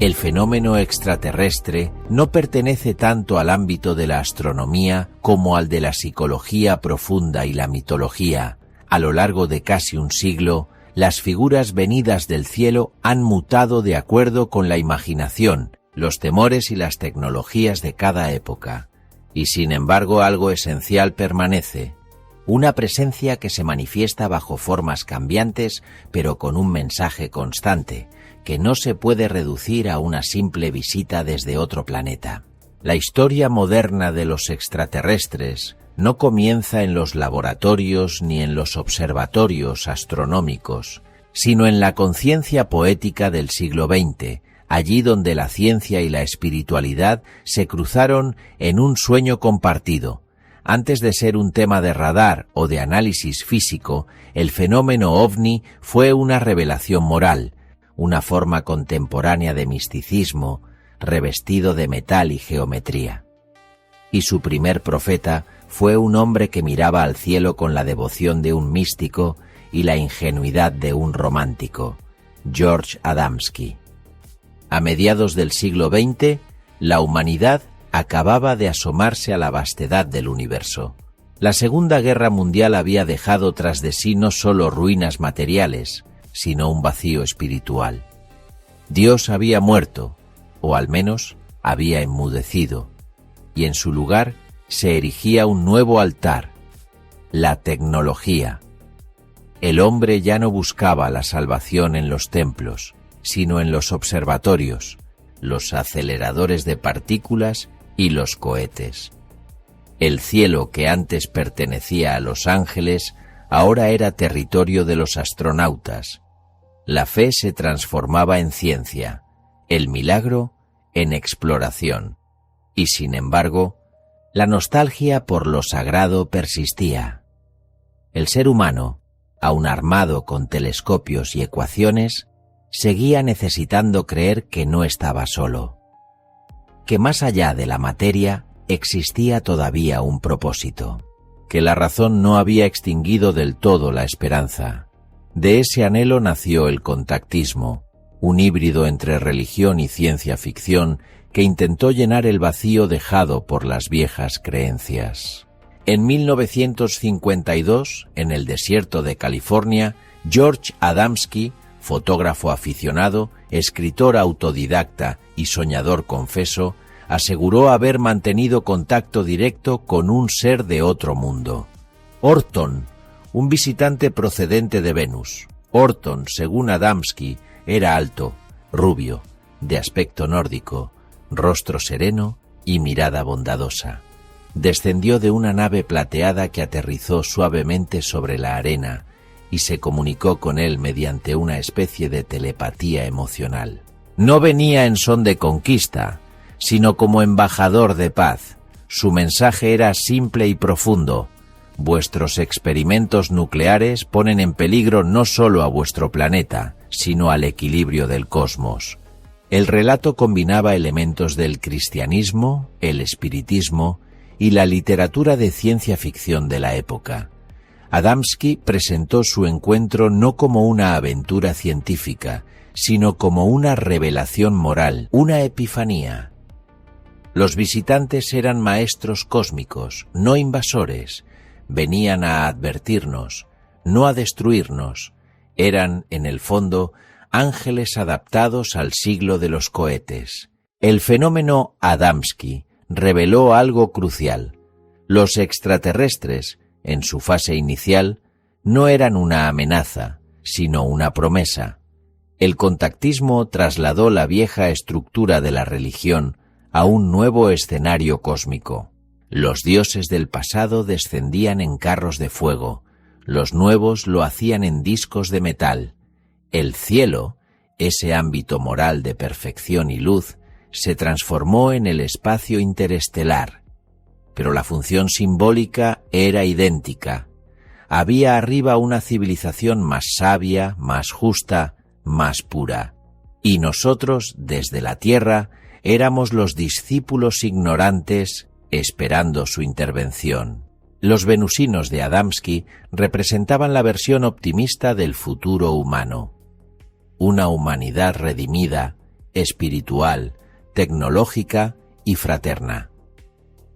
El fenómeno extraterrestre no pertenece tanto al ámbito de la astronomía como al de la psicología profunda y la mitología. A lo largo de casi un siglo, las figuras venidas del cielo han mutado de acuerdo con la imaginación, los temores y las tecnologías de cada época. Y sin embargo, algo esencial permanece: una presencia que se manifiesta bajo formas cambiantes, pero con un mensaje constante, que no se puede reducir a una simple visita desde otro planeta. La historia moderna de los extraterrestres no comienza en los laboratorios ni en los observatorios astronómicos, sino en la conciencia poética del siglo XX, allí donde la ciencia y la espiritualidad se cruzaron en un sueño compartido. Antes de ser un tema de radar o de análisis físico, el fenómeno ovni fue una revelación moral, una forma contemporánea de misticismo, revestido de metal y geometría. Y su primer profeta fue un hombre que miraba al cielo con la devoción de un místico y la ingenuidad de un romántico, George Adamski. A mediados del siglo XX, la humanidad acababa de asomarse a la vastedad del universo. La Segunda Guerra Mundial había dejado tras de sí no solo ruinas materiales, sino un vacío espiritual. Dios había muerto, o al menos había enmudecido, y en su lugar se erigía un nuevo altar: la tecnología. El hombre ya no buscaba la salvación en los templos, sino en los observatorios, los aceleradores de partículas y los cohetes. El cielo que antes pertenecía a los ángeles ahora era territorio de los astronautas. La fe se transformaba en ciencia, el milagro en exploración. Y sin embargo, la nostalgia por lo sagrado persistía. El ser humano, aun armado con telescopios y ecuaciones, seguía necesitando creer que no estaba solo, que más allá de la materia existía todavía un propósito, que la razón no había extinguido del todo la esperanza. De ese anhelo nació el contactismo, un híbrido entre religión y ciencia ficción que intentó llenar el vacío dejado por las viejas creencias. En 1952, en el desierto de California, George Adamski, fotógrafo aficionado, escritor autodidacta y soñador confeso, aseguró haber mantenido contacto directo con un ser de otro mundo. Orton, un visitante procedente de Venus. Orton, según Adamski, era alto, rubio, de aspecto nórdico, rostro sereno y mirada bondadosa. Descendió de una nave plateada que aterrizó suavemente sobre la arena y se comunicó con él mediante una especie de telepatía emocional. No venía en son de conquista, sino como embajador de paz. Su mensaje era simple y profundo: vuestros experimentos nucleares ponen en peligro no solo a vuestro planeta, sino al equilibrio del cosmos. El relato combinaba elementos del cristianismo, el espiritismo y la literatura de ciencia ficción de la época. Adamski presentó su encuentro no como una aventura científica, sino como una revelación moral, una epifanía. Los visitantes eran maestros cósmicos, no invasores. Venían a advertirnos, no a destruirnos. Eran, en el fondo, ángeles adaptados al siglo de los cohetes. El fenómeno Adamski reveló algo crucial. Los extraterrestres, en su fase inicial, no eran una amenaza, sino una promesa. El contactismo trasladó la vieja estructura de la religión a un nuevo escenario cósmico. Los dioses del pasado descendían en carros de fuego, los nuevos lo hacían en discos de metal. El cielo, ese ámbito moral de perfección y luz, se transformó en el espacio interestelar. Pero la función simbólica era idéntica. Había arriba una civilización más sabia, más justa, más pura. Y nosotros, desde la Tierra, éramos los discípulos ignorantes esperando su intervención. Los venusinos de Adamski representaban la versión optimista del futuro humano. Una humanidad redimida, espiritual, tecnológica y fraterna.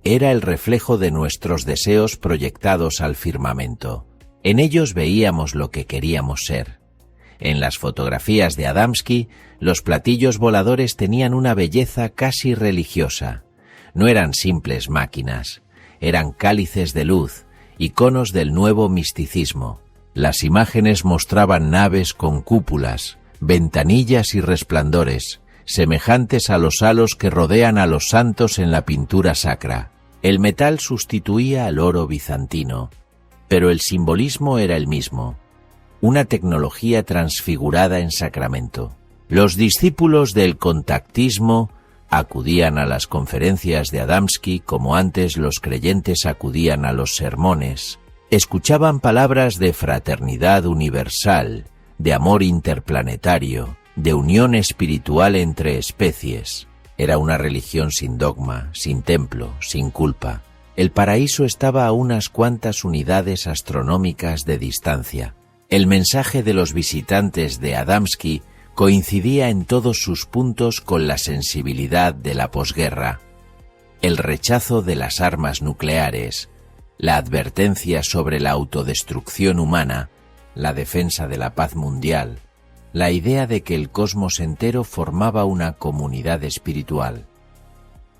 Era el reflejo de nuestros deseos proyectados al firmamento. En ellos veíamos lo que queríamos ser. En las fotografías de Adamski, los platillos voladores tenían una belleza casi religiosa. No eran simples máquinas, eran cálices de luz, iconos del nuevo misticismo. Las imágenes mostraban naves con cúpulas, ventanillas y resplandores, semejantes a los halos que rodean a los santos en la pintura sacra. El metal sustituía al oro bizantino, pero el simbolismo era el mismo, una tecnología transfigurada en sacramento. Los discípulos del contactismo acudían a las conferencias de Adamski como antes los creyentes acudían a los sermones. Escuchaban palabras de fraternidad universal, de amor interplanetario, de unión espiritual entre especies. Era una religión sin dogma, sin templo, sin culpa. El paraíso estaba a unas cuantas unidades astronómicas de distancia. El mensaje de los visitantes de Adamski coincidía en todos sus puntos con la sensibilidad de la posguerra. El rechazo de las armas nucleares, la advertencia sobre la autodestrucción humana, la defensa de la paz mundial, la idea de que el cosmos entero formaba una comunidad espiritual.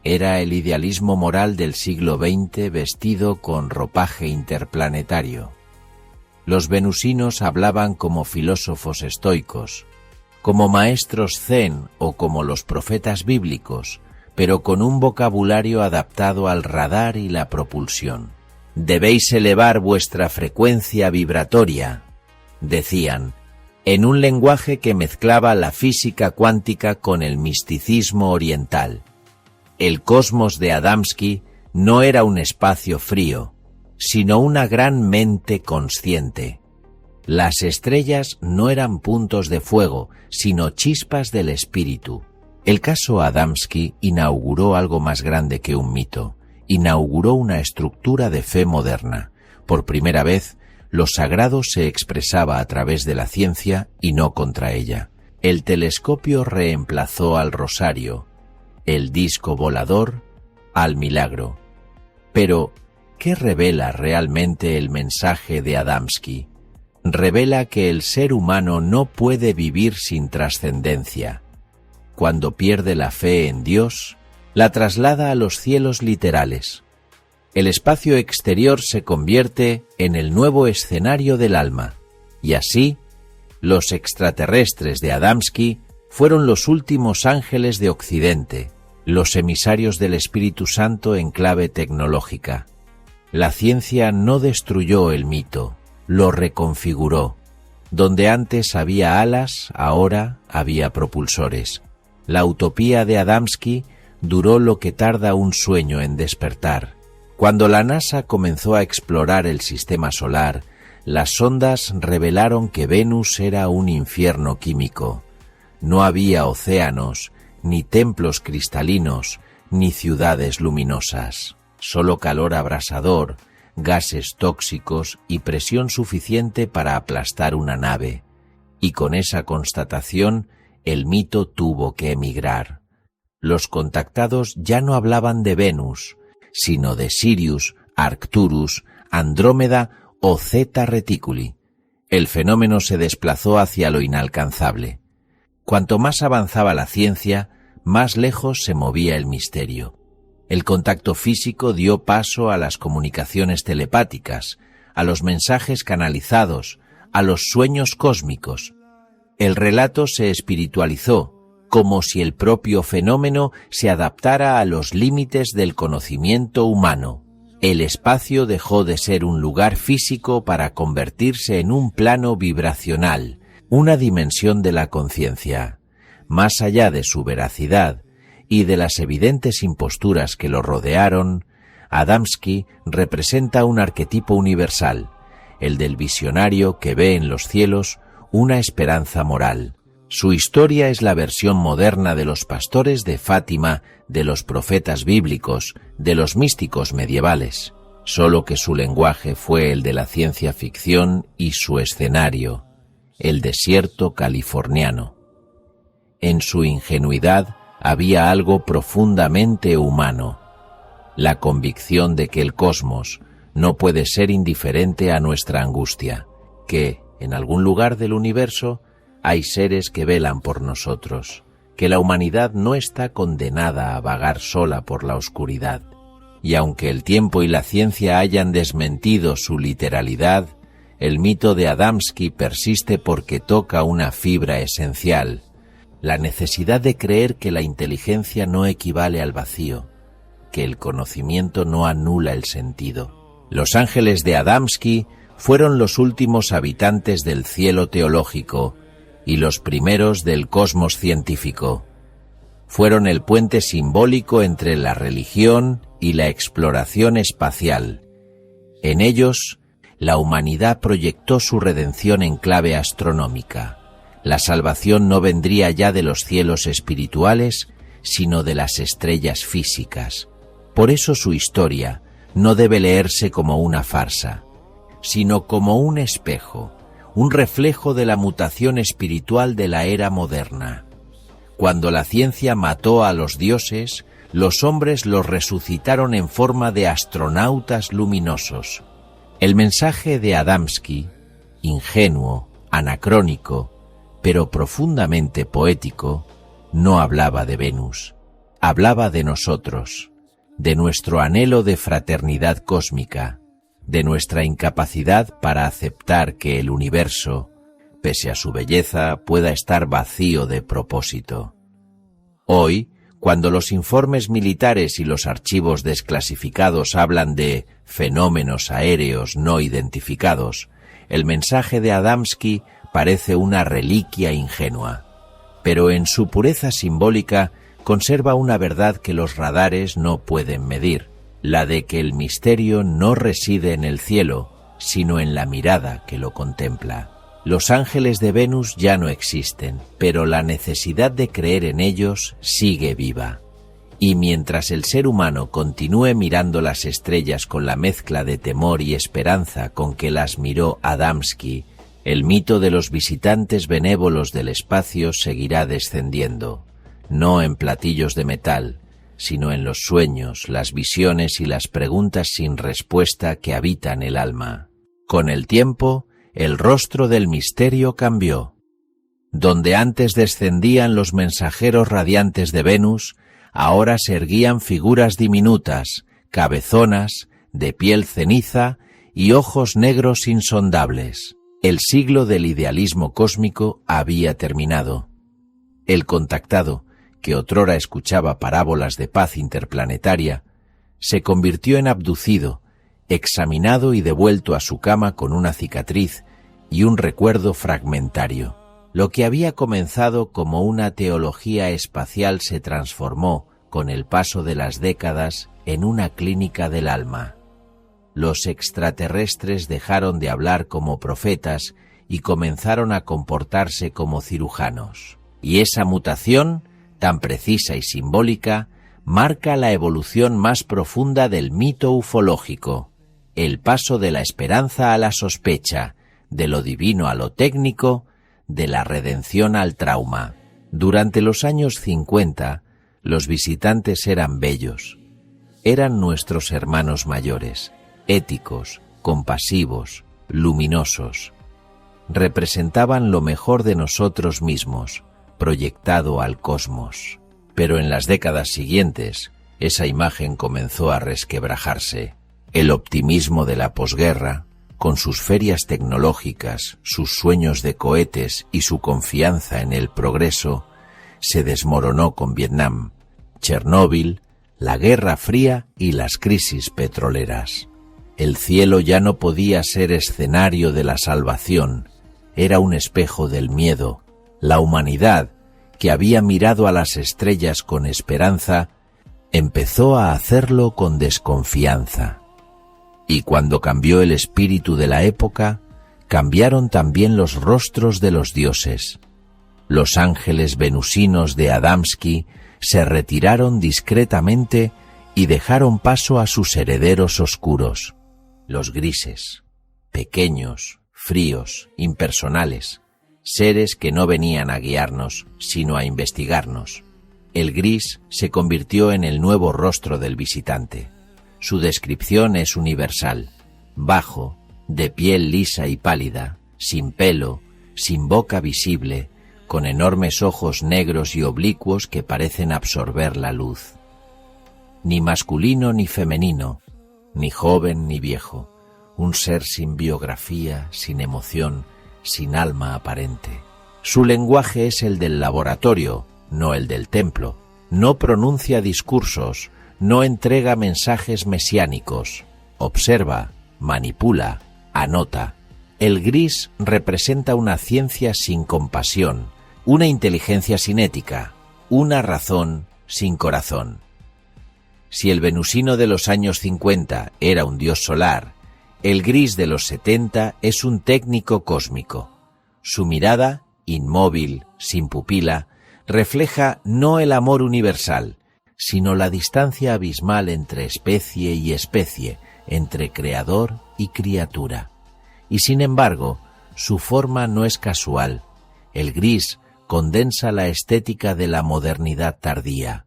Era el idealismo moral del siglo XX vestido con ropaje interplanetario. Los venusinos hablaban como filósofos estoicos, como maestros zen o como los profetas bíblicos, pero con un vocabulario adaptado al radar y la propulsión. «Debéis elevar vuestra frecuencia vibratoria», decían, en un lenguaje que mezclaba la física cuántica con el misticismo oriental. El cosmos de Adamski no era un espacio frío, sino una gran mente consciente. Las estrellas no eran puntos de fuego, sino chispas del espíritu. El caso Adamski inauguró algo más grande que un mito. Inauguró una estructura de fe moderna. Por primera vez, lo sagrado se expresaba a través de la ciencia y no contra ella. El telescopio reemplazó al rosario, el disco volador al milagro. Pero, ¿qué revela realmente el mensaje de Adamski? Revela que el ser humano no puede vivir sin trascendencia. Cuando pierde la fe en Dios, la traslada a los cielos literales. El espacio exterior se convierte en el nuevo escenario del alma, y así, los extraterrestres de Adamski fueron los últimos ángeles de Occidente, los emisarios del Espíritu Santo en clave tecnológica. La ciencia no destruyó el mito, lo reconfiguró. Donde antes había alas, ahora había propulsores. La utopía de Adamski duró lo que tarda un sueño en despertar. Cuando la NASA comenzó a explorar el sistema solar, las sondas revelaron que Venus era un infierno químico. No había océanos, ni templos cristalinos, ni ciudades luminosas. Solo calor abrasador, gases tóxicos y presión suficiente para aplastar una nave. Y con esa constatación, el mito tuvo que emigrar. Los contactados ya no hablaban de Venus, sino de Sirius, Arcturus, Andrómeda o Zeta Reticuli. El fenómeno se desplazó hacia lo inalcanzable. Cuanto más avanzaba la ciencia, más lejos se movía el misterio. El contacto físico dio paso a las comunicaciones telepáticas, a los mensajes canalizados, a los sueños cósmicos. El relato se espiritualizó, como si el propio fenómeno se adaptara a los límites del conocimiento humano. El espacio dejó de ser un lugar físico para convertirse en un plano vibracional, una dimensión de la conciencia. Más allá de su veracidad y de las evidentes imposturas que lo rodearon, Adamski representa un arquetipo universal, el del visionario que ve en los cielos una esperanza moral. Su historia es la versión moderna de los pastores de Fátima, de los profetas bíblicos, de los místicos medievales, solo que su lenguaje fue el de la ciencia ficción y su escenario, el desierto californiano. En su ingenuidad había algo profundamente humano, la convicción de que el cosmos no puede ser indiferente a nuestra angustia, que, en algún lugar del universo, hay seres que velan por nosotros, que la humanidad no está condenada a vagar sola por la oscuridad. Y aunque el tiempo y la ciencia hayan desmentido su literalidad, el mito de Adamski persiste porque toca una fibra esencial, la necesidad de creer que la inteligencia no equivale al vacío, que el conocimiento no anula el sentido. Los ángeles de Adamski fueron los últimos habitantes del cielo teológico y los primeros del cosmos científico. Fueron el puente simbólico entre la religión y la exploración espacial. En ellos, la humanidad proyectó su redención en clave astronómica. La salvación no vendría ya de los cielos espirituales, sino de las estrellas físicas. Por eso su historia no debe leerse como una farsa, sino como un espejo, un reflejo de la mutación espiritual de la era moderna. Cuando la ciencia mató a los dioses, los hombres los resucitaron en forma de astronautas luminosos. El mensaje de Adamski, ingenuo, anacrónico, pero profundamente poético, no hablaba de Venus, hablaba de nosotros, de nuestro anhelo de fraternidad cósmica, de nuestra incapacidad para aceptar que el universo, pese a su belleza, pueda estar vacío de propósito. Hoy, cuando los informes militares y los archivos desclasificados hablan de fenómenos aéreos no identificados, el mensaje de Adamski parece una reliquia ingenua, pero en su pureza simbólica conserva una verdad que los radares no pueden medir, la de que el misterio no reside en el cielo, sino en la mirada que lo contempla. Los ángeles de Venus ya no existen, pero la necesidad de creer en ellos sigue viva. Y mientras el ser humano continúe mirando las estrellas con la mezcla de temor y esperanza con que las miró Adamski, el mito de los visitantes benévolos del espacio seguirá descendiendo, no en platillos de metal, sino en los sueños, las visiones y las preguntas sin respuesta que habitan el alma. Con el tiempo, el rostro del misterio cambió. Donde antes descendían los mensajeros radiantes de Venus, ahora se erguían figuras diminutas, cabezonas, de piel ceniza y ojos negros insondables. El siglo del idealismo cósmico había terminado. El contactado, que otrora escuchaba parábolas de paz interplanetaria, se convirtió en abducido, examinado y devuelto a su cama con una cicatriz y un recuerdo fragmentario. Lo que había comenzado como una teología espacial se transformó, con el paso de las décadas, en una clínica del alma. Los extraterrestres dejaron de hablar como profetas y comenzaron a comportarse como cirujanos. Y esa mutación, tan precisa y simbólica, marca la evolución más profunda del mito ufológico, el paso de la esperanza a la sospecha, de lo divino a lo técnico, de la redención al trauma. Durante los años 50, los visitantes eran bellos. Eran nuestros hermanos mayores, éticos, compasivos, luminosos. Representaban lo mejor de nosotros mismos, proyectado al cosmos. Pero en las décadas siguientes, esa imagen comenzó a resquebrajarse. El optimismo de la posguerra, con sus ferias tecnológicas, sus sueños de cohetes y su confianza en el progreso, se desmoronó con Vietnam, Chernóbil, la Guerra Fría y las crisis petroleras. El cielo ya no podía ser escenario de la salvación, era un espejo del miedo. La humanidad, que había mirado a las estrellas con esperanza, empezó a hacerlo con desconfianza. Y cuando cambió el espíritu de la época, cambiaron también los rostros de los dioses. Los ángeles venusinos de Adamski se retiraron discretamente y dejaron paso a sus herederos oscuros, los grises, pequeños, fríos, impersonales, seres que no venían a guiarnos, sino a investigarnos. El gris se convirtió en el nuevo rostro del visitante. Su descripción es universal: bajo, de piel lisa y pálida, sin pelo, sin boca visible, con enormes ojos negros y oblicuos que parecen absorber la luz. Ni masculino ni femenino, ni joven ni viejo, un ser sin biografía, sin emoción, sin alma aparente. Su lenguaje es el del laboratorio, no el del templo. No pronuncia discursos, no entrega mensajes mesiánicos. Observa, manipula, anota. El gris representa una ciencia sin compasión, una inteligencia sin ética, una razón sin corazón. Si el venusino de los años 50 era un dios solar, el gris de los 70 es un técnico cósmico. Su mirada, inmóvil, sin pupila, refleja no el amor universal, sino la distancia abismal entre especie y especie, entre creador y criatura. Y sin embargo, su forma no es casual. El gris condensa la estética de la modernidad tardía.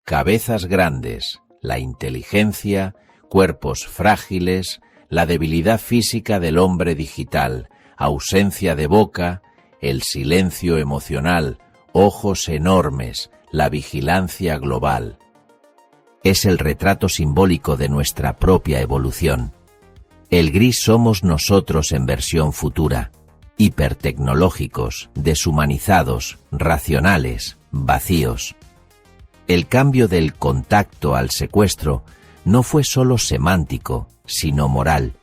Cabezas grandes, la inteligencia, cuerpos frágiles, la debilidad física del hombre digital, ausencia de boca, el silencio emocional, ojos enormes, la vigilancia global. Es el retrato simbólico de nuestra propia evolución. El gris somos nosotros en versión futura, hipertecnológicos, deshumanizados, racionales, vacíos. El cambio del contacto al secuestro no fue solo semántico, sino moral.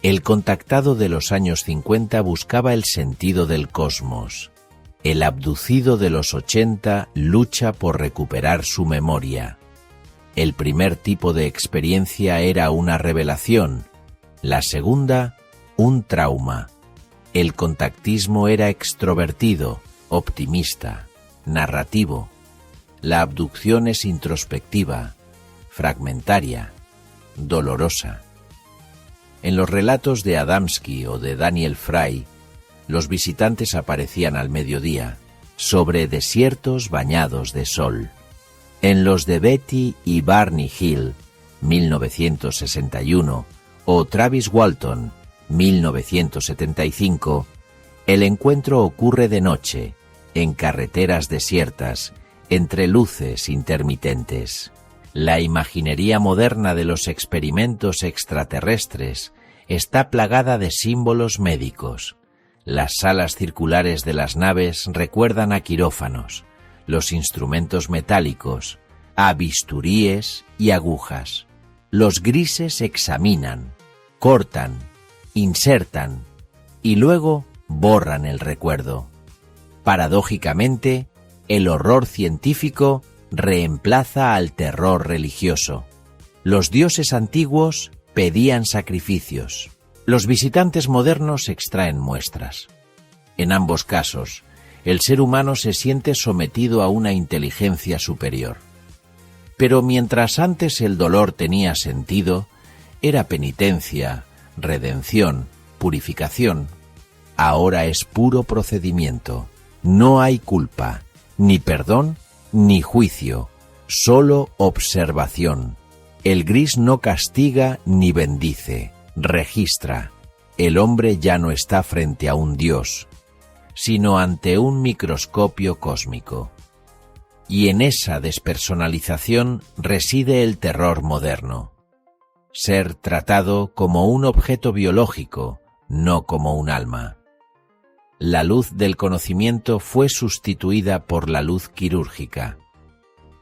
El contactado de los años 50 buscaba el sentido del cosmos. El abducido de los 80 lucha por recuperar su memoria. El primer tipo de experiencia era una revelación, la segunda, un trauma. El contactismo era extrovertido, optimista, narrativo. La abducción es introspectiva, fragmentaria, dolorosa. En los relatos de Adamski o de Daniel Fry, los visitantes aparecían al mediodía, sobre desiertos bañados de sol. En los de Betty y Barney Hill, 1961, o Travis Walton, 1975, el encuentro ocurre de noche, en carreteras desiertas, entre luces intermitentes. La imaginería moderna de los experimentos extraterrestres está plagada de símbolos médicos. Las salas circulares de las naves recuerdan a quirófanos, los instrumentos metálicos, a bisturíes y agujas. Los grises examinan, cortan, insertan y luego borran el recuerdo. Paradójicamente, el horror científico reemplaza al terror religioso. Los dioses antiguos pedían sacrificios. Los visitantes modernos extraen muestras. En ambos casos, el ser humano se siente sometido a una inteligencia superior. Pero mientras antes el dolor tenía sentido, era penitencia, redención, purificación. Ahora es puro procedimiento. No hay culpa, ni perdón, ni juicio, solo observación. El gris no castiga ni bendice, registra. El hombre ya no está frente a un dios, sino ante un microscopio cósmico. Y en esa despersonalización reside el terror moderno. Ser tratado como un objeto biológico, no como un alma. La luz del conocimiento fue sustituida por la luz quirúrgica.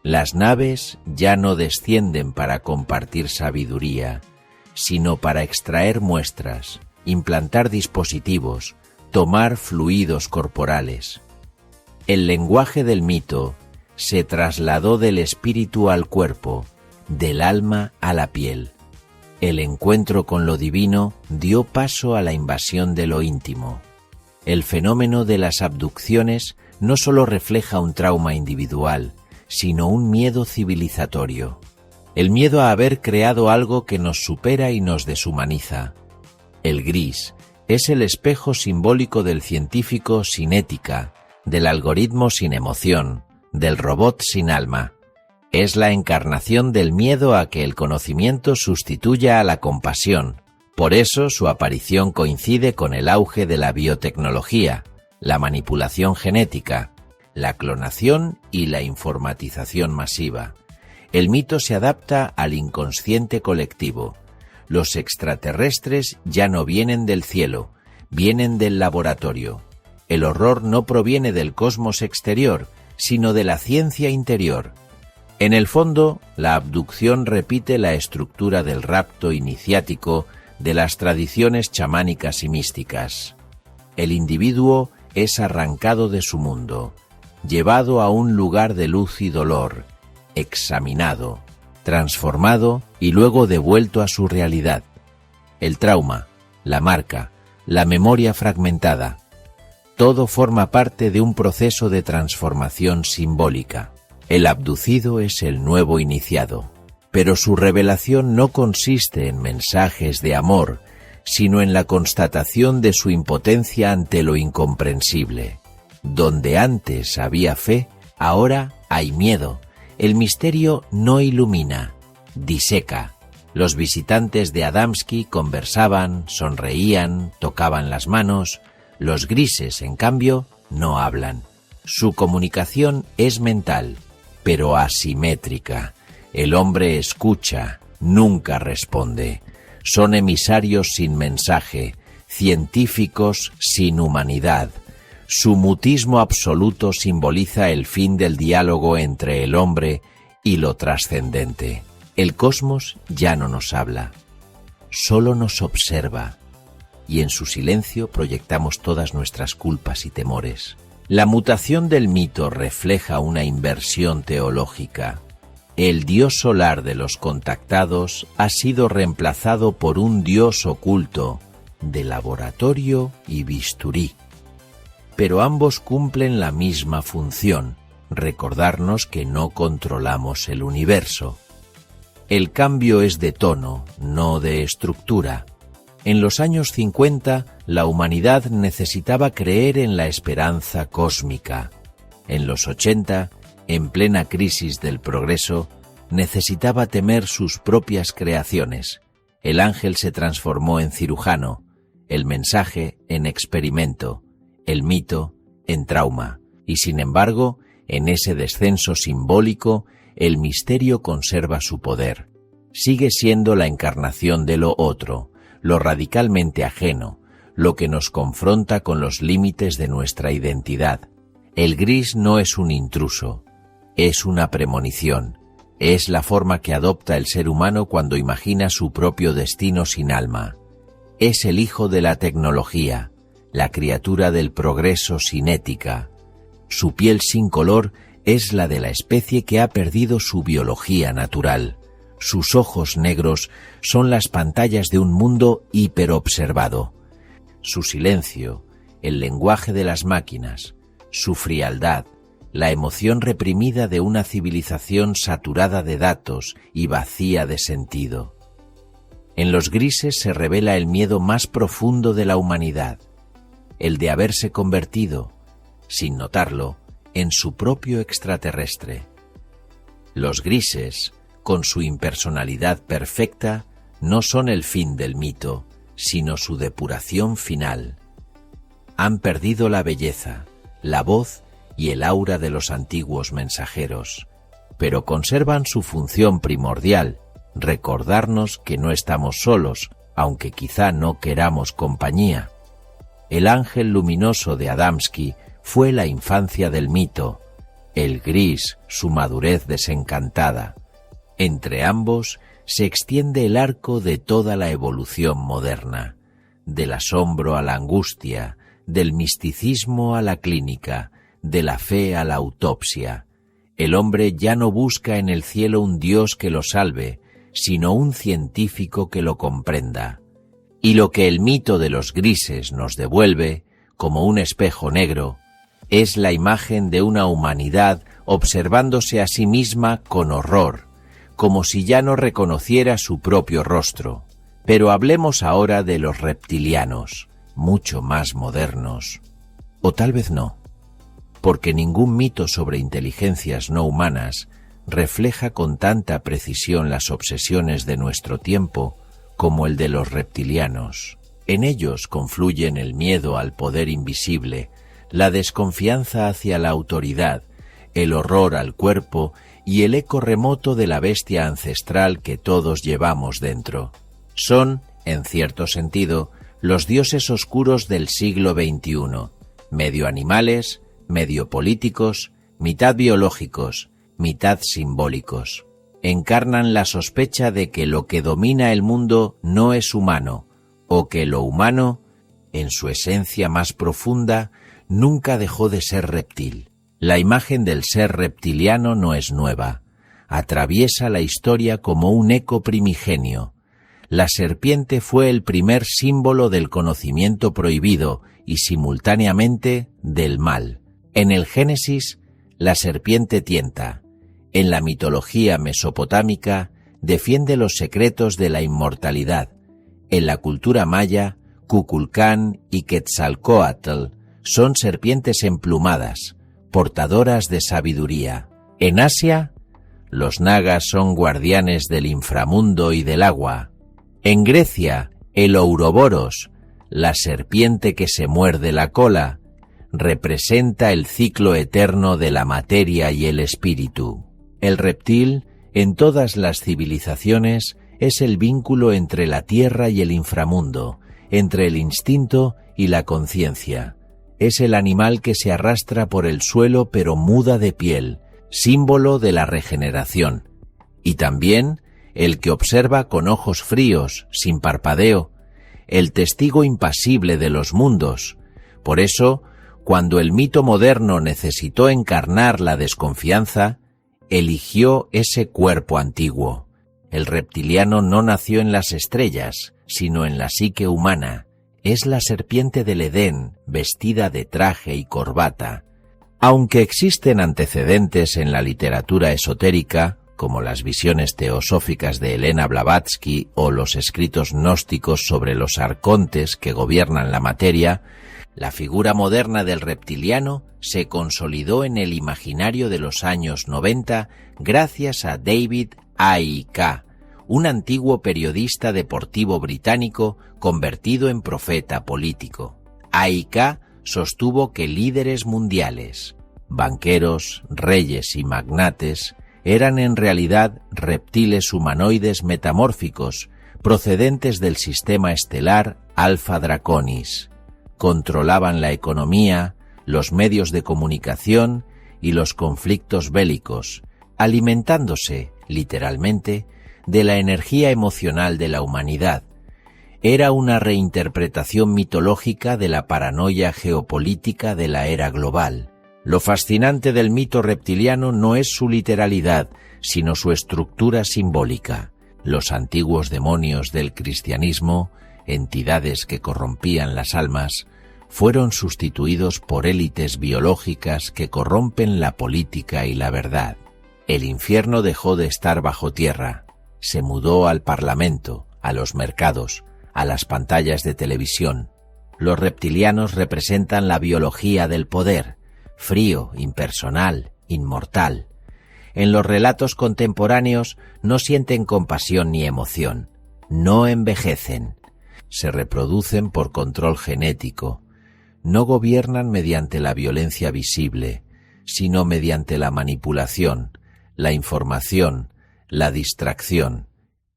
Las naves ya no descienden para compartir sabiduría, sino para extraer muestras, implantar dispositivos, tomar fluidos corporales. El lenguaje del mito se trasladó del espíritu al cuerpo, del alma a la piel. El encuentro con lo divino dio paso a la invasión de lo íntimo. El fenómeno de las abducciones no solo refleja un trauma individual, sino un miedo civilizatorio. El miedo a haber creado algo que nos supera y nos deshumaniza. El gris, es el espejo simbólico del científico sin ética, del algoritmo sin emoción, del robot sin alma. Es la encarnación del miedo a que el conocimiento sustituya a la compasión. Por eso su aparición coincide con el auge de la biotecnología, la manipulación genética, la clonación y la informatización masiva. El mito se adapta al inconsciente colectivo. Los extraterrestres ya no vienen del cielo, vienen del laboratorio. El horror no proviene del cosmos exterior, sino de la ciencia interior. En el fondo, la abducción repite la estructura del rapto iniciático de las tradiciones chamánicas y místicas. El individuo es arrancado de su mundo, llevado a un lugar de luz y dolor, examinado, transformado y luego devuelto a su realidad. El trauma, la marca, la memoria fragmentada, todo forma parte de un proceso de transformación simbólica. El abducido es el nuevo iniciado, pero su revelación no consiste en mensajes de amor, sino en la constatación de su impotencia ante lo incomprensible. Donde antes había fe, ahora hay miedo. El misterio no ilumina, diseca. Los visitantes de Adamski conversaban, sonreían, tocaban las manos. Los grises, en cambio, no hablan. Su comunicación es mental, pero asimétrica. El hombre escucha, nunca responde. Son emisarios sin mensaje, científicos sin humanidad. Su mutismo absoluto simboliza el fin del diálogo entre el hombre y lo trascendente. El cosmos ya no nos habla, solo nos observa, y en su silencio proyectamos todas nuestras culpas y temores. La mutación del mito refleja una inversión teológica. El dios solar de los contactados ha sido reemplazado por un dios oculto, de laboratorio y bisturí. Pero ambos cumplen la misma función, recordarnos que no controlamos el universo. El cambio es de tono, no de estructura. En los años 50, la humanidad necesitaba creer en la esperanza cósmica. En los 80, en plena crisis del progreso, necesitaba temer sus propias creaciones. El ángel se transformó en cirujano, el mensaje en experimento, el mito en trauma, y sin embargo, en ese descenso simbólico, el misterio conserva su poder. Sigue siendo la encarnación de lo otro, lo radicalmente ajeno, lo que nos confronta con los límites de nuestra identidad. El gris no es un intruso, es una premonición, es la forma que adopta el ser humano cuando imagina su propio destino sin alma. Es el hijo de la tecnología, la criatura del progreso sin ética. Su piel sin color es la de la especie que ha perdido su biología natural. Sus ojos negros son las pantallas de un mundo hiperobservado. Su silencio, el lenguaje de las máquinas, su frialdad, la emoción reprimida de una civilización saturada de datos y vacía de sentido. En los grises se revela el miedo más profundo de la humanidad, el de haberse convertido, sin notarlo, en su propio extraterrestre. Los grises, con su impersonalidad perfecta, no son el fin del mito, sino su depuración final. Han perdido la belleza, la voz y el aura de los antiguos mensajeros, pero conservan su función primordial, recordarnos que no estamos solos, aunque quizá no queramos compañía. El ángel luminoso de Adamski fue la infancia del mito, el gris su madurez desencantada. Entre ambos se extiende el arco de toda la evolución moderna, del asombro a la angustia, del misticismo a la clínica, de la fe a la autopsia. El hombre ya no busca en el cielo un Dios que lo salve, sino un científico que lo comprenda. Y lo que el mito de los grises nos devuelve, como un espejo negro, es la imagen de una humanidad observándose a sí misma con horror, como si ya no reconociera su propio rostro. Pero hablemos ahora de los reptilianos, mucho más modernos. O tal vez no, porque ningún mito sobre inteligencias no humanas refleja con tanta precisión las obsesiones de nuestro tiempo como el de los reptilianos. En ellos confluyen el miedo al poder invisible, la desconfianza hacia la autoridad, el horror al cuerpo y el eco remoto de la bestia ancestral que todos llevamos dentro. Son, en cierto sentido, los dioses oscuros del siglo XXI, medio animales, medio políticos, mitad biológicos, mitad simbólicos. Encarnan la sospecha de que lo que domina el mundo no es humano, o que lo humano, en su esencia más profunda, nunca dejó de ser reptil. La imagen del ser reptiliano no es nueva, atraviesa la historia como un eco primigenio. La serpiente fue el primer símbolo del conocimiento prohibido y simultáneamente del mal. En el Génesis, la serpiente tienta. En la mitología mesopotámica, defiende los secretos de la inmortalidad. En la cultura maya, Kukulcán y Quetzalcóatl son serpientes emplumadas, portadoras de sabiduría. En Asia, los nagas son guardianes del inframundo y del agua. En Grecia, el Ouroboros, la serpiente que se muerde la cola, representa el ciclo eterno de la materia y el espíritu. El reptil, en todas las civilizaciones, es el vínculo entre la tierra y el inframundo, entre el instinto y la conciencia. Es el animal que se arrastra por el suelo pero muda de piel, símbolo de la regeneración. Y también el que observa con ojos fríos, sin parpadeo, el testigo impasible de los mundos. Por eso, cuando el mito moderno necesitó encarnar la desconfianza, eligió ese cuerpo antiguo. El reptiliano no nació en las estrellas, sino en la psique humana. Es la serpiente del Edén, vestida de traje y corbata. Aunque existen antecedentes en la literatura esotérica, como las visiones teosóficas de Elena Blavatsky o los escritos gnósticos sobre los arcontes que gobiernan la materia, la figura moderna del reptiliano se consolidó en el imaginario de los años 90 gracias a David A.I.K., un antiguo periodista deportivo británico convertido en profeta político. A.I.K. sostuvo que líderes mundiales, banqueros, reyes y magnates eran en realidad reptiles humanoides metamórficos procedentes del sistema estelar Alpha Draconis. Controlaban la economía, los medios de comunicación y los conflictos bélicos, alimentándose, literalmente, de la energía emocional de la humanidad. Era una reinterpretación mitológica de la paranoia geopolítica de la era global. Lo fascinante del mito reptiliano no es su literalidad, sino su estructura simbólica. Los antiguos demonios del cristianismo, entidades que corrompían las almas, fueron sustituidos por élites biológicas que corrompen la política y la verdad. El infierno dejó de estar bajo tierra, se mudó al parlamento, a los mercados, a las pantallas de televisión. Los reptilianos representan la biología del poder, frío, impersonal, inmortal. En los relatos contemporáneos no sienten compasión ni emoción, no envejecen, se reproducen por control genético, no gobiernan mediante la violencia visible, sino mediante la manipulación, la información, la distracción.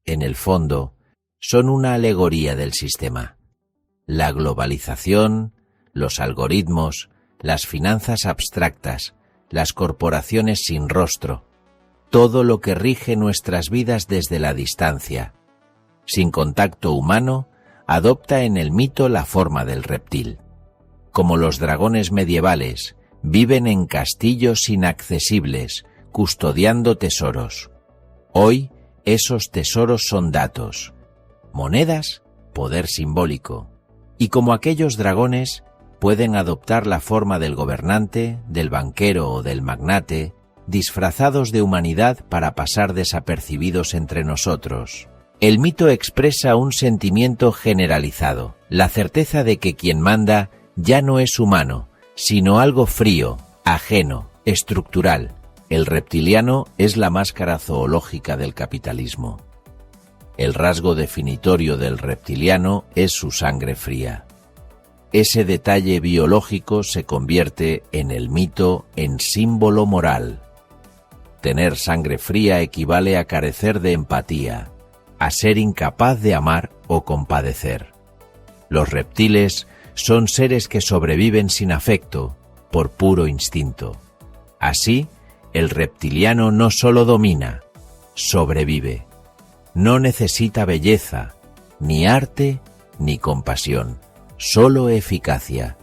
En el fondo, son una alegoría del sistema. La globalización, los algoritmos, las finanzas abstractas, las corporaciones sin rostro, todo lo que rige nuestras vidas desde la distancia. Sin contacto humano, adopta en el mito la forma del reptil. Como los dragones medievales, viven en castillos inaccesibles, custodiando tesoros. Hoy, esos tesoros son datos, monedas, poder simbólico, y como aquellos dragones, pueden adoptar la forma del gobernante, del banquero o del magnate, disfrazados de humanidad para pasar desapercibidos entre nosotros. El mito expresa un sentimiento generalizado, la certeza de que quien manda ya no es humano, sino algo frío, ajeno, estructural. El reptiliano es la máscara zoológica del capitalismo. El rasgo definitorio del reptiliano es su sangre fría. Ese detalle biológico se convierte en el mito en símbolo moral. Tener sangre fría equivale a carecer de empatía, a ser incapaz de amar o compadecer. Los reptiles son seres que sobreviven sin afecto, por puro instinto. Así, el reptiliano no solo domina, sobrevive. No necesita belleza, ni arte, ni compasión, solo eficacia.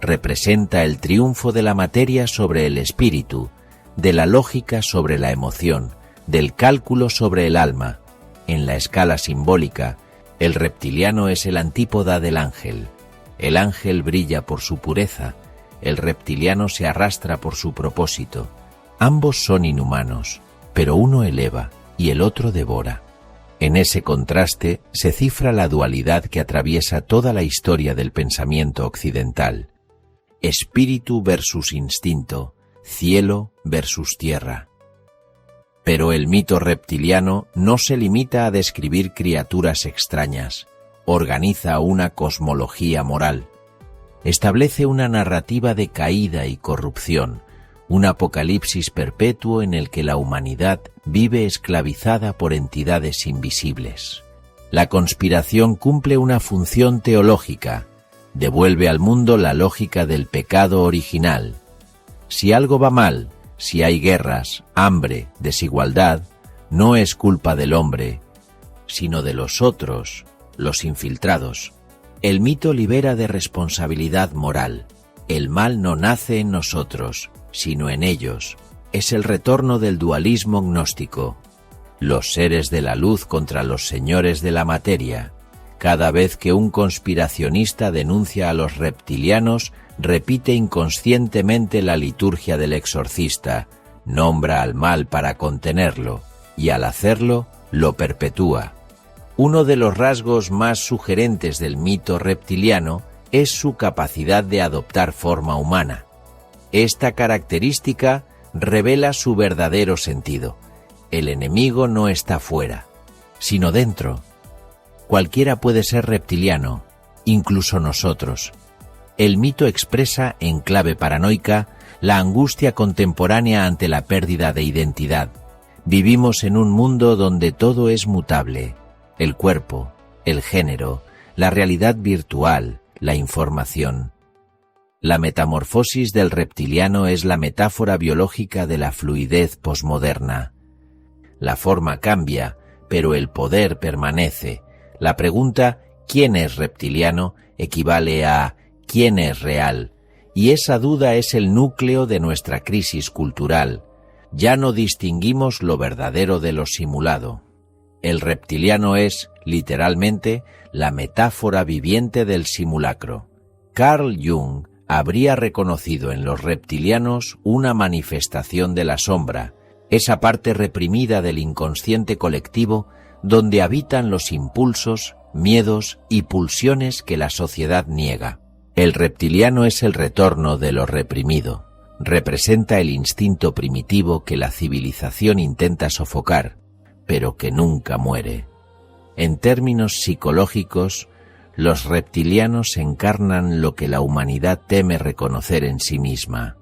Representa el triunfo de la materia sobre el espíritu, de la lógica sobre la emoción, del cálculo sobre el alma. En la escala simbólica, el reptiliano es el antípoda del ángel. El ángel brilla por su pureza, el reptiliano se arrastra por su propósito. Ambos son inhumanos, pero uno eleva y el otro devora. En ese contraste se cifra la dualidad que atraviesa toda la historia del pensamiento occidental. Espíritu versus instinto, cielo versus tierra. Pero el mito reptiliano no se limita a describir criaturas extrañas, organiza una cosmología moral. Establece una narrativa de caída y corrupción, un apocalipsis perpetuo en el que la humanidad vive esclavizada por entidades invisibles. La conspiración cumple una función teológica, devuelve al mundo la lógica del pecado original. Si algo va mal, si hay guerras, hambre, desigualdad, no es culpa del hombre, sino de los otros, los infiltrados. El mito libera de responsabilidad moral. El mal no nace en nosotros, sino en ellos. Es el retorno del dualismo gnóstico. Los seres de la luz contra los señores de la materia. Cada vez que un conspiracionista denuncia a los reptilianos, repite inconscientemente la liturgia del exorcista, nombra al mal para contenerlo, y al hacerlo, lo perpetúa. Uno de los rasgos más sugerentes del mito reptiliano es su capacidad de adoptar forma humana. Esta característica revela su verdadero sentido. El enemigo no está fuera, sino dentro. Cualquiera puede ser reptiliano, incluso nosotros. El mito expresa, en clave paranoica, la angustia contemporánea ante la pérdida de identidad. Vivimos en un mundo donde todo es mutable: el cuerpo, el género, la realidad virtual, la información. La metamorfosis del reptiliano es la metáfora biológica de la fluidez posmoderna. La forma cambia, pero el poder permanece. La pregunta ¿quién es reptiliano? Equivale a ¿quién es real? Y esa duda es el núcleo de nuestra crisis cultural. Ya no distinguimos lo verdadero de lo simulado. El reptiliano es, literalmente, la metáfora viviente del simulacro. Carl Jung habría reconocido en los reptilianos una manifestación de la sombra, esa parte reprimida del inconsciente colectivo donde habitan los impulsos, miedos y pulsiones que la sociedad niega. El reptiliano es el retorno de lo reprimido. Representa el instinto primitivo que la civilización intenta sofocar, pero que nunca muere. En términos psicológicos, los reptilianos encarnan lo que la humanidad teme reconocer en sí misma: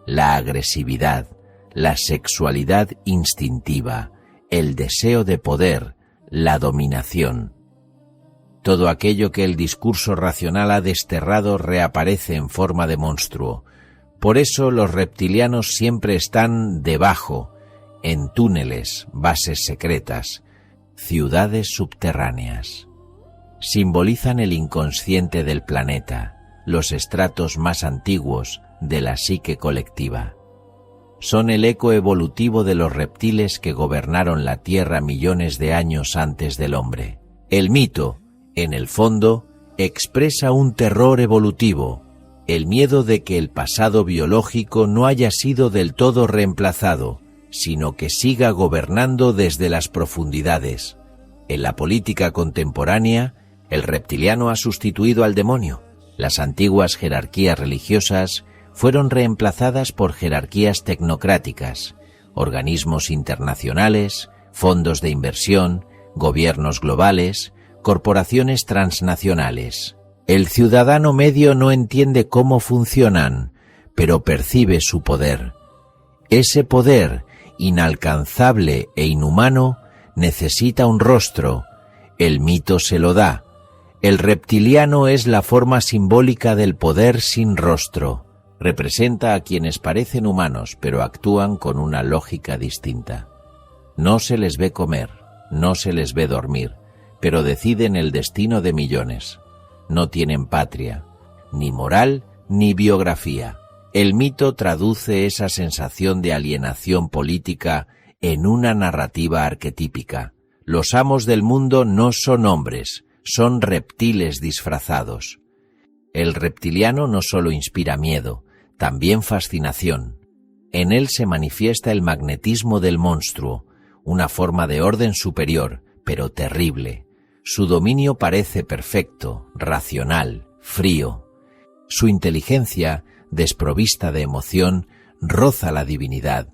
la agresividad, la sexualidad instintiva, el deseo de poder, la dominación. Todo aquello que el discurso racional ha desterrado reaparece en forma de monstruo. Por eso los reptilianos siempre están debajo, en túneles, bases secretas, ciudades subterráneas. Simbolizan el inconsciente del planeta, los estratos más antiguos de la psique colectiva. Son el eco evolutivo de los reptiles que gobernaron la Tierra millones de años antes del hombre. El mito, en el fondo, expresa un terror evolutivo, el miedo de que el pasado biológico no haya sido del todo reemplazado, sino que siga gobernando desde las profundidades. En la política contemporánea, el reptiliano ha sustituido al demonio. Las antiguas jerarquías religiosas fueron reemplazadas por jerarquías tecnocráticas, organismos internacionales, fondos de inversión, gobiernos globales, corporaciones transnacionales. El ciudadano medio no entiende cómo funcionan, pero percibe su poder. Ese poder, inalcanzable e inhumano, necesita un rostro. El mito se lo da. El reptiliano es la forma simbólica del poder sin rostro. Representa a quienes parecen humanos, pero actúan con una lógica distinta. No se les ve comer, no se les ve dormir, pero deciden el destino de millones. No tienen patria, ni moral, ni biografía. El mito traduce esa sensación de alienación política en una narrativa arquetípica. Los amos del mundo no son hombres, son reptiles disfrazados. El reptiliano no solo inspira miedo, también fascinación. En él se manifiesta el magnetismo del monstruo, una forma de orden superior, pero terrible. Su dominio parece perfecto, racional, frío. Su inteligencia, desprovista de emoción, roza la divinidad.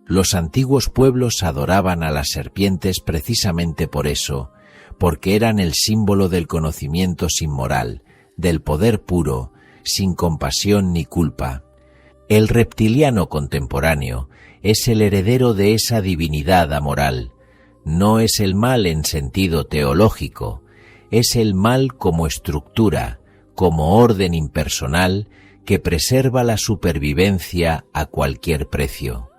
Los antiguos pueblos adoraban a las serpientes precisamente por eso, porque eran el símbolo del conocimiento sin moral, del poder puro, sin compasión ni culpa. El reptiliano contemporáneo es el heredero de esa divinidad amoral. No es el mal en sentido teológico, es el mal como estructura, como orden impersonal que preserva la supervivencia a cualquier precio.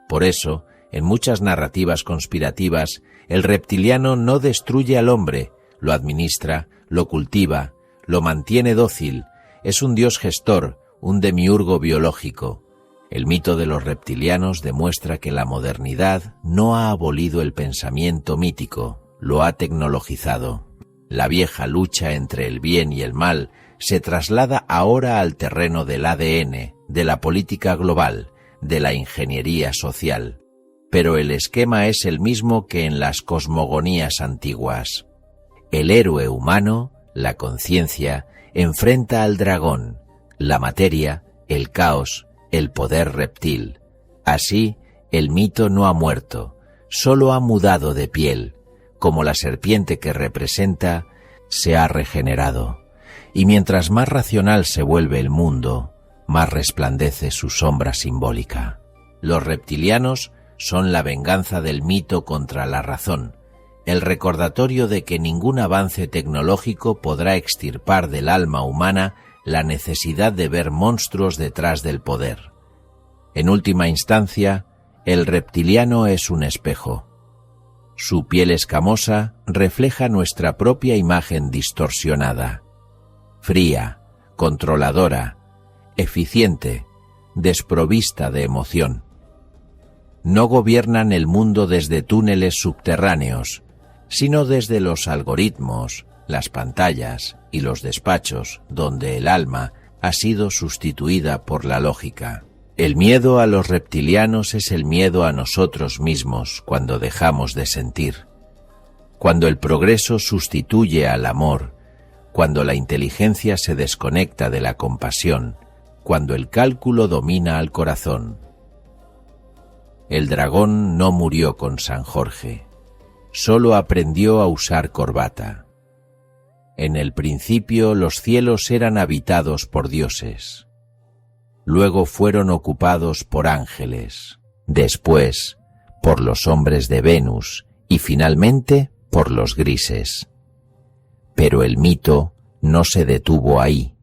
Por eso, en muchas narrativas conspirativas, el reptiliano no destruye al hombre, lo administra, lo cultiva, lo mantiene dócil, es un dios gestor, un demiurgo biológico. El mito de los reptilianos demuestra que la modernidad no ha abolido el pensamiento mítico, lo ha tecnologizado. La vieja lucha entre el bien y el mal se traslada ahora al terreno del ADN, de la política global, de la ingeniería social. Pero el esquema es el mismo que en las cosmogonías antiguas. El héroe humano, la conciencia, enfrenta al dragón, la materia, el caos, el poder reptil. Así, el mito no ha muerto, solo ha mudado de piel, como la serpiente que representa se ha regenerado. Y mientras más racional se vuelve el mundo, más resplandece su sombra simbólica. Los reptilianos son la venganza del mito contra la razón, el recordatorio de que ningún avance tecnológico podrá extirpar del alma humana la necesidad de ver monstruos detrás del poder. En última instancia, el reptiliano es un espejo. Su piel escamosa refleja nuestra propia imagen distorsionada. Fría, controladora, eficiente, desprovista de emoción. No gobiernan el mundo desde túneles subterráneos, sino desde los algoritmos, las pantallas y los despachos donde el alma ha sido sustituida por la lógica. El miedo a los reptilianos es el miedo a nosotros mismos cuando dejamos de sentir. Cuando el progreso sustituye al amor, cuando la inteligencia se desconecta de la compasión, cuando el cálculo domina al corazón. El dragón no murió con San Jorge, solo aprendió a usar corbata. En el principio los cielos eran habitados por dioses. Luego fueron ocupados por ángeles, después por los hombres de Venus y finalmente por los grises. Pero el mito no se detuvo ahí.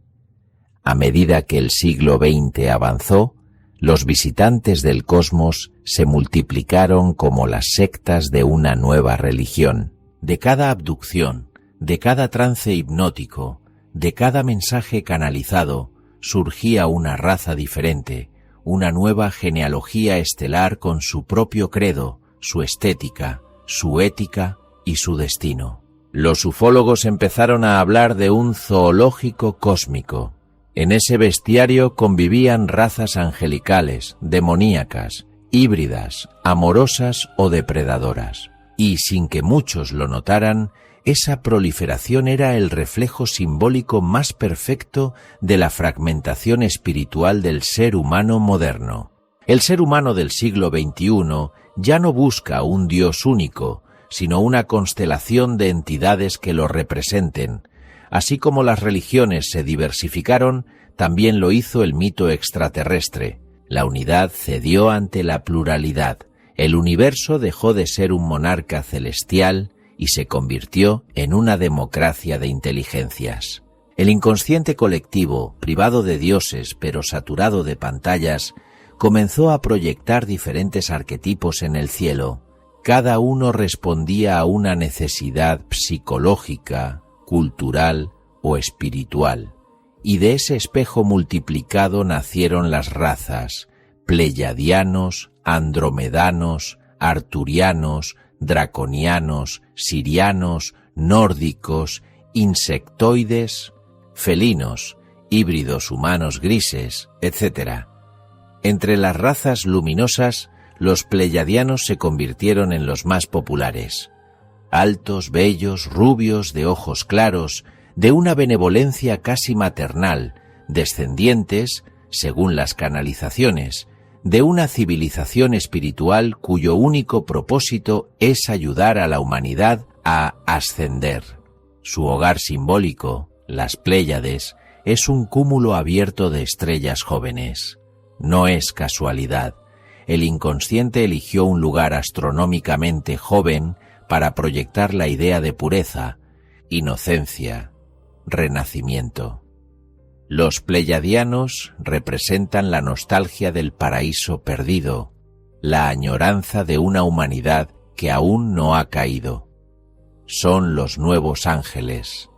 A medida que el siglo XX avanzó, los visitantes del cosmos se multiplicaron como las sectas de una nueva religión. De cada abducción, de cada trance hipnótico, de cada mensaje canalizado, surgía una raza diferente, una nueva genealogía estelar con su propio credo, su estética, su ética y su destino. Los ufólogos empezaron a hablar de un zoológico cósmico. En ese bestiario convivían razas angelicales, demoníacas, híbridas, amorosas o depredadoras. y sin que muchos lo notaran, esa proliferación era el reflejo simbólico más perfecto de la fragmentación espiritual del ser humano moderno. El ser humano del siglo XXI ya no busca un Dios único, sino una constelación de entidades que lo representen. Así como las religiones se diversificaron, también lo hizo el mito extraterrestre. La unidad cedió ante la pluralidad. El universo dejó de ser un monarca celestial y se convirtió en una democracia de inteligencias. El inconsciente colectivo, privado de dioses pero saturado de pantallas, comenzó a proyectar diferentes arquetipos en el cielo. Cada uno respondía a una necesidad psicológica, cultural o espiritual, y de ese espejo multiplicado nacieron las razas: pleyadianos, andromedanos, arturianos, draconianos, sirianos, nórdicos, insectoides, felinos, híbridos humanos grises, etc. Entre las razas luminosas, los pleyadianos se convirtieron en los más populares. Altos, bellos, rubios, de ojos claros, de una benevolencia casi maternal, descendientes, según las canalizaciones, de una civilización espiritual cuyo único propósito es ayudar a la humanidad a ascender. Su hogar simbólico, las Pléyades, es un cúmulo abierto de estrellas jóvenes. No es casualidad. El inconsciente eligió un lugar astronómicamente joven para proyectar la idea de pureza, inocencia, renacimiento. Los pleyadianos representan la nostalgia del paraíso perdido, la añoranza de una humanidad que aún no ha caído. Son los nuevos ángeles,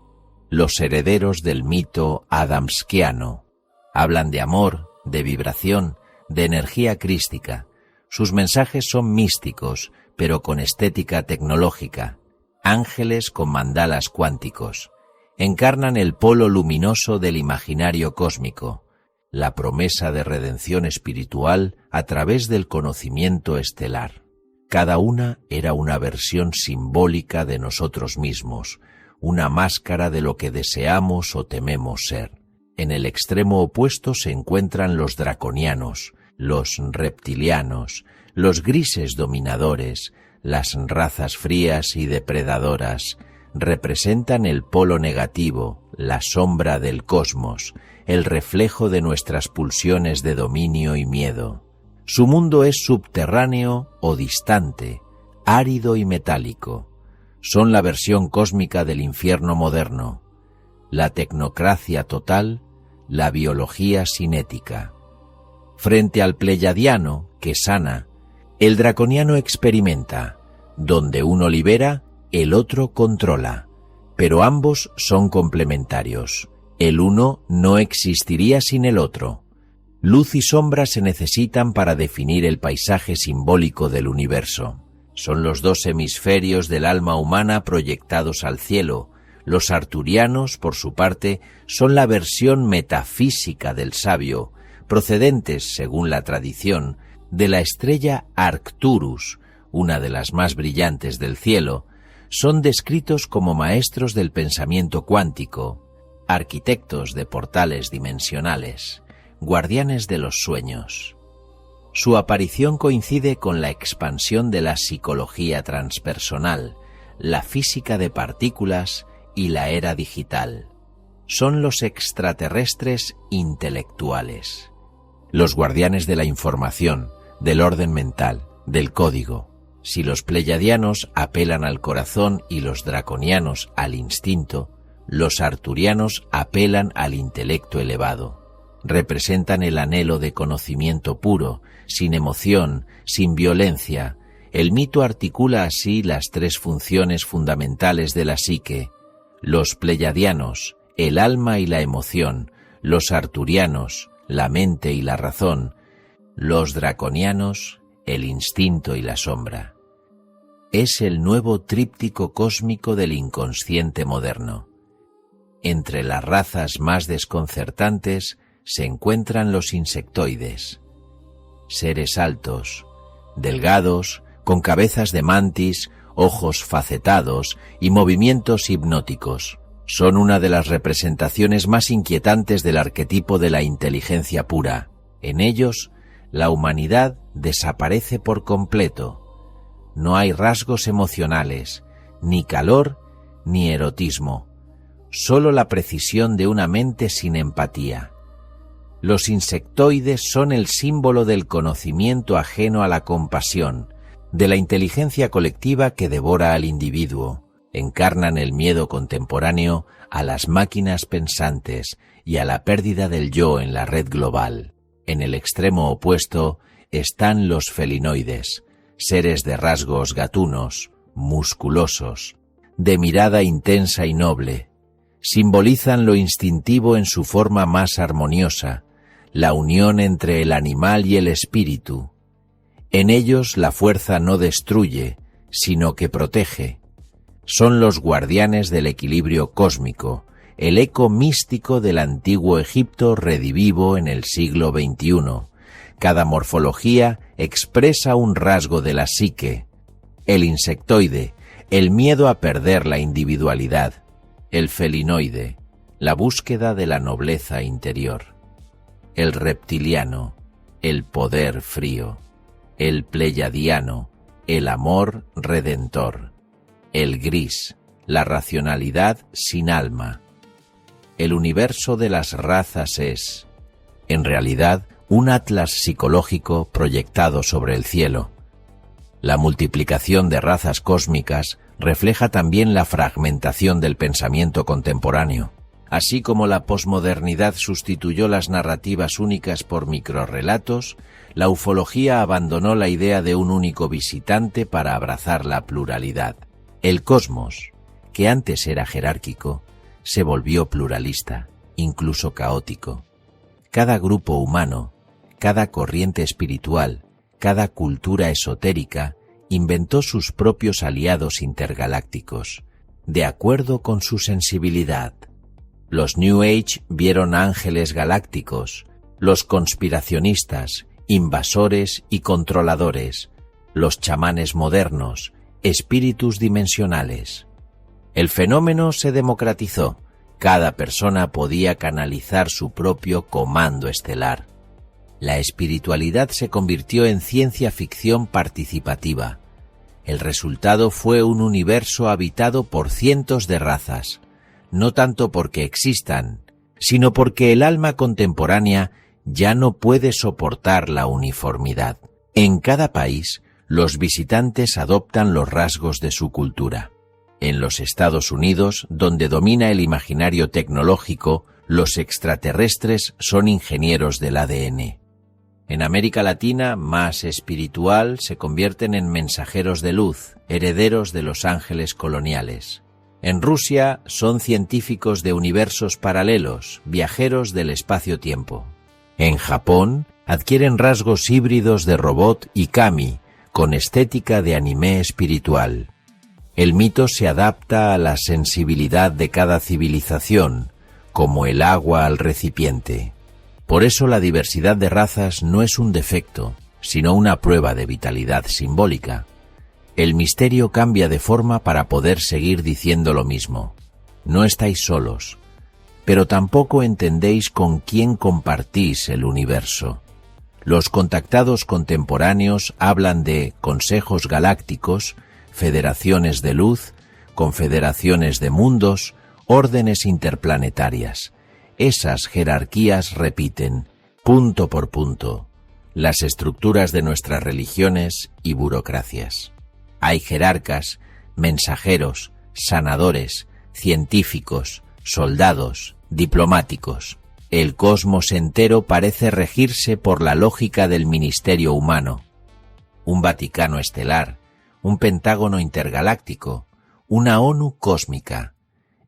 los herederos del mito adamskiano. Hablan de amor, de vibración, de energía crística. Sus mensajes son místicos, pero con estética tecnológica. Ángeles con mandalas cuánticos. Encarnan el polo luminoso del imaginario cósmico, la promesa de redención espiritual a través del conocimiento estelar. Cada una era una versión simbólica de nosotros mismos, una máscara de lo que deseamos o tememos ser. En el extremo opuesto se encuentran los draconianos, los reptilianos, los grises dominadores, las razas frías y depredadoras. Representan el polo negativo, la sombra del cosmos, el reflejo de nuestras pulsiones de dominio y miedo. Su mundo es subterráneo o distante, árido y metálico. Son la versión cósmica del infierno moderno, la tecnocracia total, la biología cinética. Frente al pleyadiano, que sana, el draconiano experimenta. Donde uno libera, el otro controla, pero ambos son complementarios. El uno no existiría sin el otro. Luz y sombra se necesitan para definir el paisaje simbólico del universo. Son los dos hemisferios del alma humana proyectados al cielo. Los arturianos, por su parte, son la versión metafísica del sabio, procedentes, según la tradición, de la estrella Arcturus, una de las más brillantes del cielo. Son descritos como maestros del pensamiento cuántico, arquitectos de portales dimensionales, guardianes de los sueños. Su aparición coincide con la expansión de la psicología transpersonal, la física de partículas y la era digital. Son los extraterrestres intelectuales, los guardianes de la información, del orden mental, del código. Si los pleyadianos apelan al corazón y los draconianos al instinto, los arturianos apelan al intelecto elevado. Representan el anhelo de conocimiento puro, sin emoción, sin violencia. El mito articula así las tres funciones fundamentales de la psique: los pleyadianos, el alma y la emoción; los arturianos, la mente y la razón; los draconianos, el instinto y la sombra. Es el nuevo tríptico cósmico del inconsciente moderno. Entre las razas más desconcertantes se encuentran los insectoides, seres altos, delgados, con cabezas de mantis ojos facetados y movimientos hipnóticos. Son una de las representaciones más inquietantes del arquetipo de la inteligencia pura. En ellos, la humanidad desaparece por completo. No hay rasgos emocionales, ni calor, ni erotismo. Solo la precisión de una mente sin empatía. Los insectoides son el símbolo del conocimiento ajeno a la compasión, de la inteligencia colectiva que devora al individuo. Encarnan el miedo contemporáneo a las máquinas pensantes y a la pérdida del yo en la red global. En el extremo opuesto están los felinoides, seres de rasgos gatunos, musculosos, de mirada intensa y noble. Simbolizan lo instintivo en su forma más armoniosa, la unión entre el animal y el espíritu. En ellos la fuerza no destruye, sino que protege. Son los guardianes del equilibrio cósmico, el eco místico del antiguo Egipto redivivo en el siglo XXI. Cada morfología expresa un rasgo de la psique. El insectoide, el miedo a perder la individualidad. El felinoide, la búsqueda de la nobleza interior. El reptiliano, el poder frío. El pleyadiano, el amor redentor. El gris, la racionalidad sin alma. El universo de las razas es, en realidad, un atlas psicológico proyectado sobre el cielo. La multiplicación de razas cósmicas refleja también la fragmentación del pensamiento contemporáneo. Así como la posmodernidad sustituyó las narrativas únicas por microrrelatos, la ufología abandonó la idea de un único visitante para abrazar la pluralidad. El cosmos, que antes era jerárquico, se volvió pluralista, incluso caótico. Cada grupo humano, cada corriente espiritual, cada cultura esotérica inventó sus propios aliados intergalácticos, de acuerdo con su sensibilidad. Los New Age vieron ángeles galácticos, los conspiracionistas, invasores y controladores, los chamanes modernos, espíritus dimensionales. El fenómeno se democratizó. Cada persona podía canalizar su propio comando estelar. La espiritualidad se convirtió en ciencia ficción participativa. El resultado fue un universo habitado por cientos de razas, no tanto porque existan, sino porque el alma contemporánea ya no puede soportar la uniformidad. En cada país, los visitantes adoptan los rasgos de su cultura. En los Estados Unidos, donde domina el imaginario tecnológico, los extraterrestres son ingenieros del ADN. En América Latina, más espiritual, se convierten en mensajeros de luz, herederos de los ángeles coloniales. En Rusia, son científicos de universos paralelos, viajeros del espacio-tiempo. En Japón, adquieren rasgos híbridos de robot y kami, con estética de anime espiritual. El mito se adapta a la sensibilidad de cada civilización, como el agua al recipiente. Por eso la diversidad de razas no es un defecto, sino una prueba de vitalidad simbólica. El misterio cambia de forma para poder seguir diciendo lo mismo. No estáis solos, pero tampoco entendéis con quién compartís el universo. Los contactados contemporáneos hablan de consejos galácticos, federaciones de luz, confederaciones de mundos, órdenes interplanetarias. Esas jerarquías repiten, punto por punto, las estructuras de nuestras religiones y burocracias. Hay jerarcas, mensajeros, sanadores, científicos, soldados, diplomáticos. El cosmos entero parece regirse por la lógica del ministerio humano. Un Vaticano estelar, un Pentágono intergaláctico, una ONU cósmica.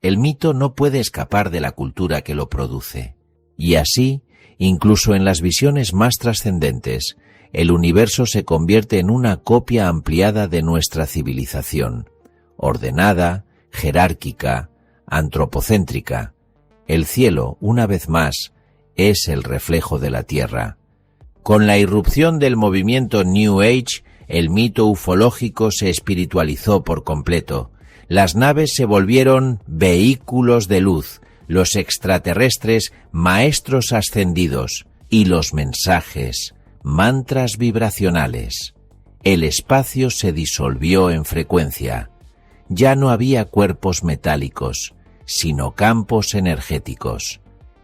El mito no puede escapar de la cultura que lo produce. Y así, incluso en las visiones más trascendentes, el universo se convierte en una copia ampliada de nuestra civilización, ordenada, jerárquica, antropocéntrica. El cielo, una vez más, es el reflejo de la tierra. Con la irrupción del movimiento New Age, El mito ufológico se espiritualizó por completo. Las naves se volvieron vehículos de luz, los extraterrestres maestros ascendidos y los mensajes, mantras vibracionales. El espacio se disolvió en frecuencia. Ya no había cuerpos metálicos, sino campos energéticos.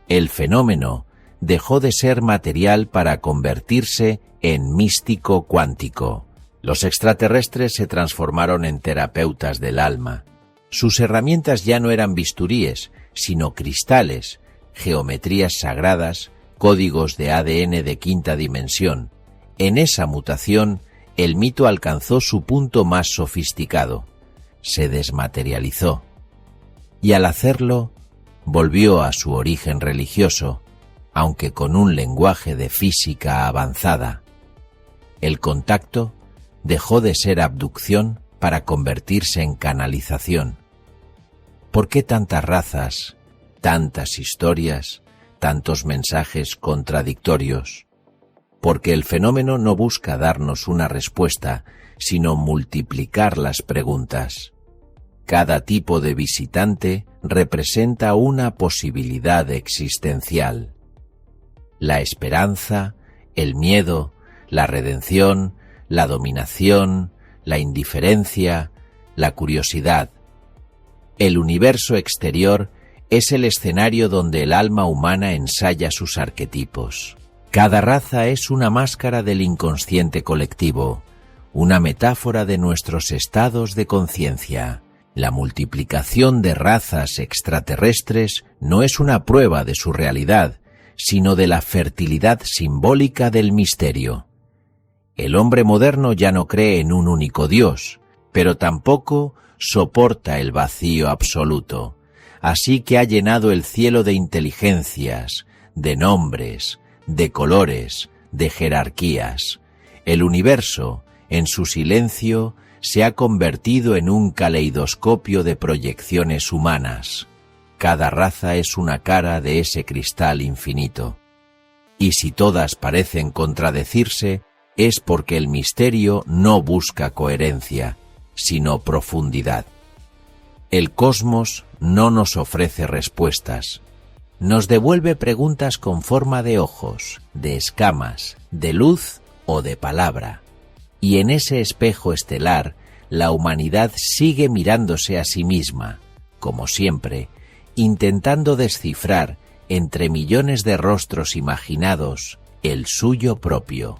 El fenómeno dejó de ser material para convertirse en místico cuántico. Los extraterrestres se transformaron en terapeutas del alma. Sus herramientas ya no eran bisturíes, sino cristales, geometrías sagradas, códigos de ADN de quinta dimensión. En esa mutación, el mito alcanzó su punto más sofisticado. Se desmaterializó. Y al hacerlo, volvió a su origen religioso, aunque con un lenguaje de física avanzada. El contacto dejó de ser abducción para convertirse en canalización. ¿Por qué tantas razas, tantas historias, tantos mensajes contradictorios? Porque el fenómeno no busca darnos una respuesta, sino multiplicar las preguntas. Cada tipo de visitante representa una posibilidad existencial. La esperanza, el miedo, la redención, la dominación, la indiferencia, la curiosidad. El universo exterior es el escenario donde el alma humana ensaya sus arquetipos. Cada raza es una máscara del inconsciente colectivo, una metáfora de nuestros estados de conciencia. La multiplicación de razas extraterrestres no es una prueba de su realidad, sino de la fertilidad simbólica del misterio. El hombre moderno ya no cree en un único Dios, pero tampoco soporta el vacío absoluto, así que ha llenado el cielo de inteligencias, de nombres, de colores, de jerarquías. El universo, en su silencio, se ha convertido en un caleidoscopio de proyecciones humanas. Cada raza es una cara de ese cristal infinito. Y si todas parecen contradecirse, es porque el misterio no busca coherencia, sino profundidad. El cosmos no nos ofrece respuestas. Nos devuelve preguntas con forma de ojos, de escamas, de luz o de palabra. Y en ese espejo estelar, la humanidad sigue mirándose a sí misma, como siempre, intentando descifrar, entre millones de rostros imaginados, el suyo propio.